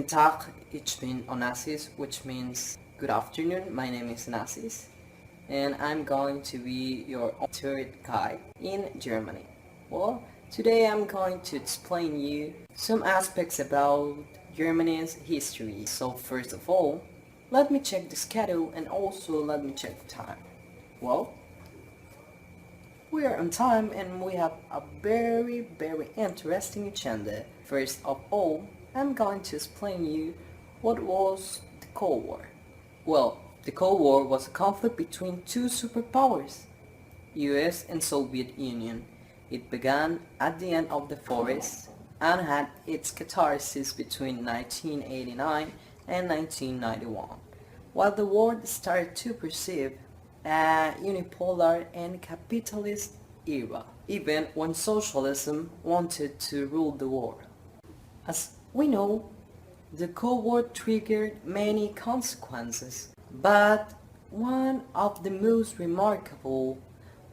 Guten Tag, ich bin Onassis, which means good afternoon. My name is Onassis, and I'm going to be your tour guide in Germany. Well, today I'm going to explain you some aspects about Germany's history. So first of all, let me check the schedule and also let me check the time. Well, we are on time and we have a very interesting agenda. First of all, I'm going to explain you what was the Cold War. Well, the Cold War was a conflict between two superpowers, US and Soviet Union. It began at the end of the 40s and had its catharsis between 1989 and 1991. While the world started to perceive a unipolar and capitalist era, even when socialism wanted to rule the world. As we know, the Cold War triggered many consequences, but one of the most remarkable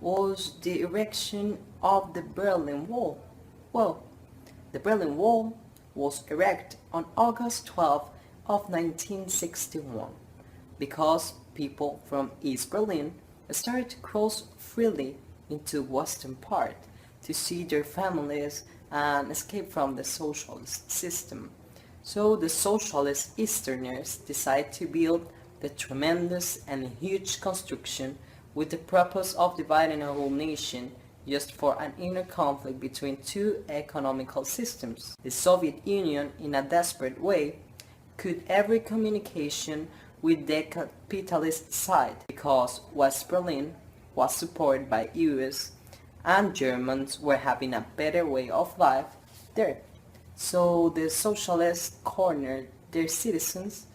was the erection of the Berlin Wall. Well, the Berlin Wall was erected on August 12 of 1961 because people from East Berlin started to cross freely into western part to see their families and escape from the socialist system. So the socialist Easterners decided to build the tremendous and huge construction with the purpose of dividing a whole nation just for an inner conflict between two economical systems. The Soviet Union, in a desperate way, cut every communication with the capitalist side because West Berlin was supported by US and Germans were having a better way of life there. So the socialists cornered their citizens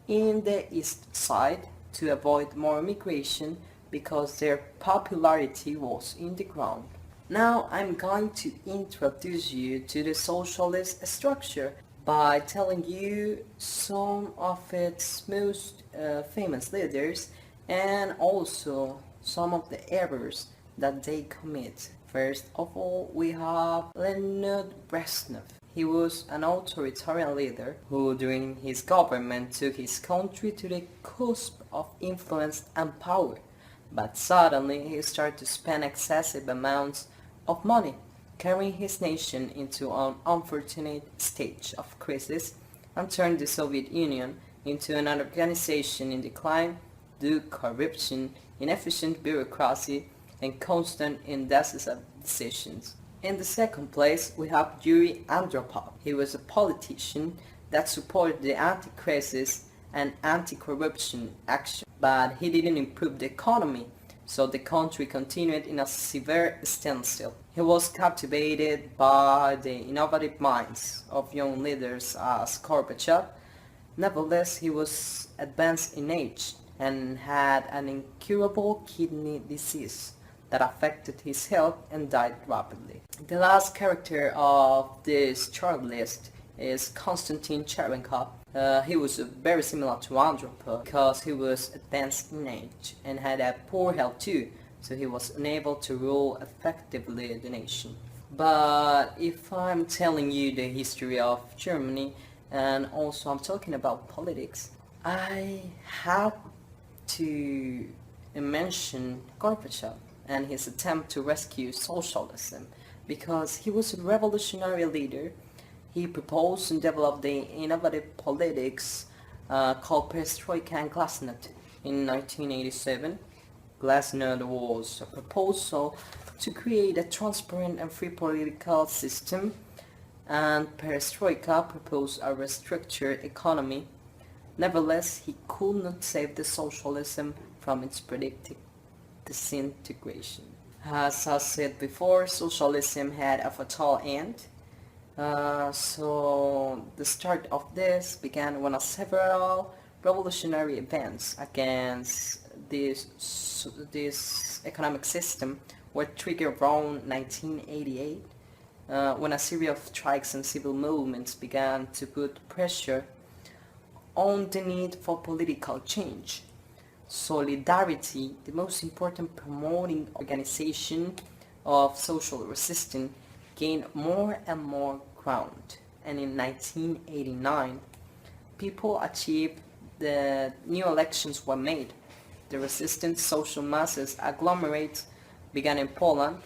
in the east side to avoid more migration because their popularity was in the ground. Now I'm going to introduce you to the socialist structure by telling you some of its most famous leaders and also some of the errors that they commit. First of all, we have Leonid Brezhnev. He was an authoritarian leader who during his government took his country to the cusp of influence and power. But suddenly he started to spend excessive amounts of money, carrying his nation into an unfortunate stage of crisis and turned the Soviet Union into an organization in decline due to corruption, inefficient bureaucracy, and constant indecisive decisions. In the second place, we have Yuri Andropov. He was a politician that supported the anti-crisis and anti-corruption action, but he didn't improve the economy, so the country continued in a severe standstill. He was captivated by the innovative minds of young leaders as Gorbachev. Nevertheless, he was advanced in age and had an incurable kidney disease that affected his health and died rapidly. The last character of this short list is Konstantin Cherenkov. He was very similar to Andropov because he was advanced in age and had a poor health too, so he was unable to rule effectively the nation. But if I'm telling you the history of Germany and also I'm talking about politics, I have to mention Gorbachev and his attempt to rescue socialism because he was a revolutionary leader. He proposed and developed the innovative politics called Perestroika and Glasnost in 1987. Glasnost was a proposal to create a transparent and free political system, and Perestroika proposed a restructured economy. Nevertheless, he could not save the socialism from its predicted disintegration. As I said before, socialism had a fatal end. So the start of this began when several revolutionary events against this economic system were triggered around 1988, when a series of strikes and civil movements began to put pressure on the need for political change. Solidarity, the most important promoting organization of social resistance, gained more and more ground, and in 1989 people achieved, the new elections were made. The resistant social masses agglomerate began in Poland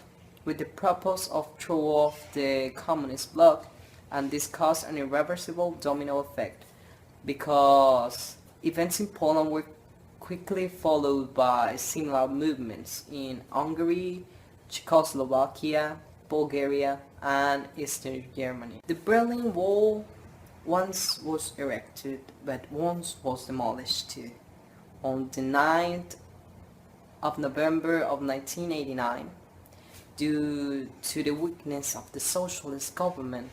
with the purpose of throw off the communist bloc, and this caused an irreversible domino effect because events in Poland were quickly followed by similar movements in Hungary, Czechoslovakia, Bulgaria, and Eastern Germany. The Berlin Wall once was erected, but once was demolished too. On the 9th of November of 1989, due to the weakness of the socialist government,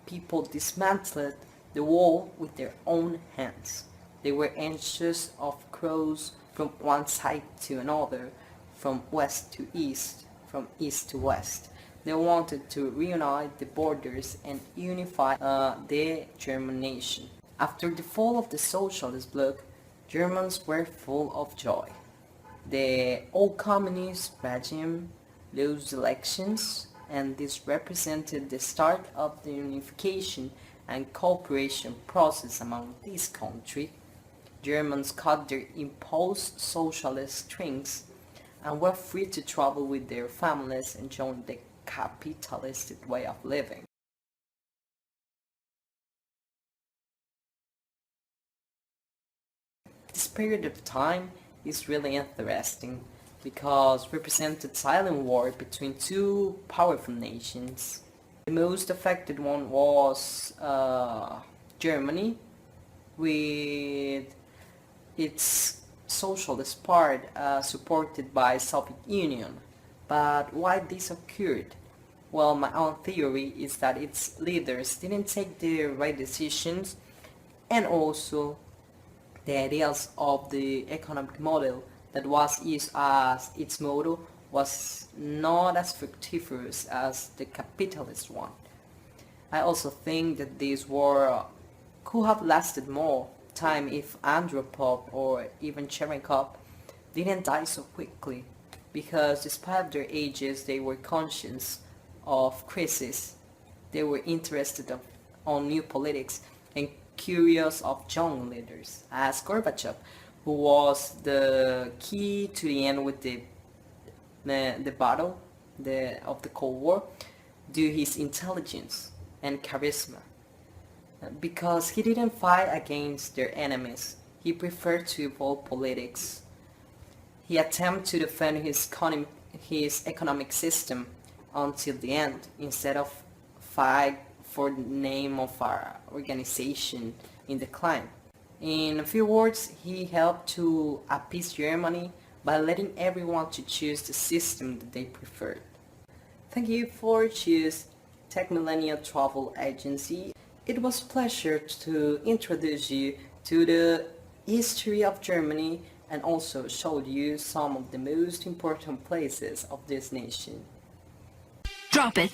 people dismantled the wall with their own hands. They were anxious of cross from one side to another, from west to east, from east to west. They wanted to reunite the borders and unify the German nation. After the fall of the socialist bloc, Germans were full of joy. The old communist regime lost elections, and this represented the start of the unification and cooperation process among this country. Germans cut their imposed socialist strings and were free to travel with their families and join the capitalistic way of living. This period of time is really interesting because represented silent war between two powerful nations. The most affected one was Germany, with its socialist part supported by Soviet Union. But why this occurred? Well, my own theory is that its leaders didn't take the right decisions, and also the ideals of the economic model that was used as its motto was not as fructiferous as the capitalist one. I also think that this war could have lasted more time if Andropov or even Cherenkov didn't die so quickly, because despite their ages they were conscious of crisis, they were interested on new politics and curious of young leaders, as Gorbachev, who was the key to the end with the battle of the Cold War, due his intelligence and charisma. Because he didn't fight against their enemies, he preferred to evolve politics. He attempted to defend his economic system until the end, instead of fight for the name of our organization in decline. In a few words, he helped to appease Germany by letting everyone to choose the system that they preferred. Thank you for choosing Tech Millennial Travel Agency. It was a pleasure to introduce you to the history of Germany and also showed you some of the most important places of this nation. Drop it.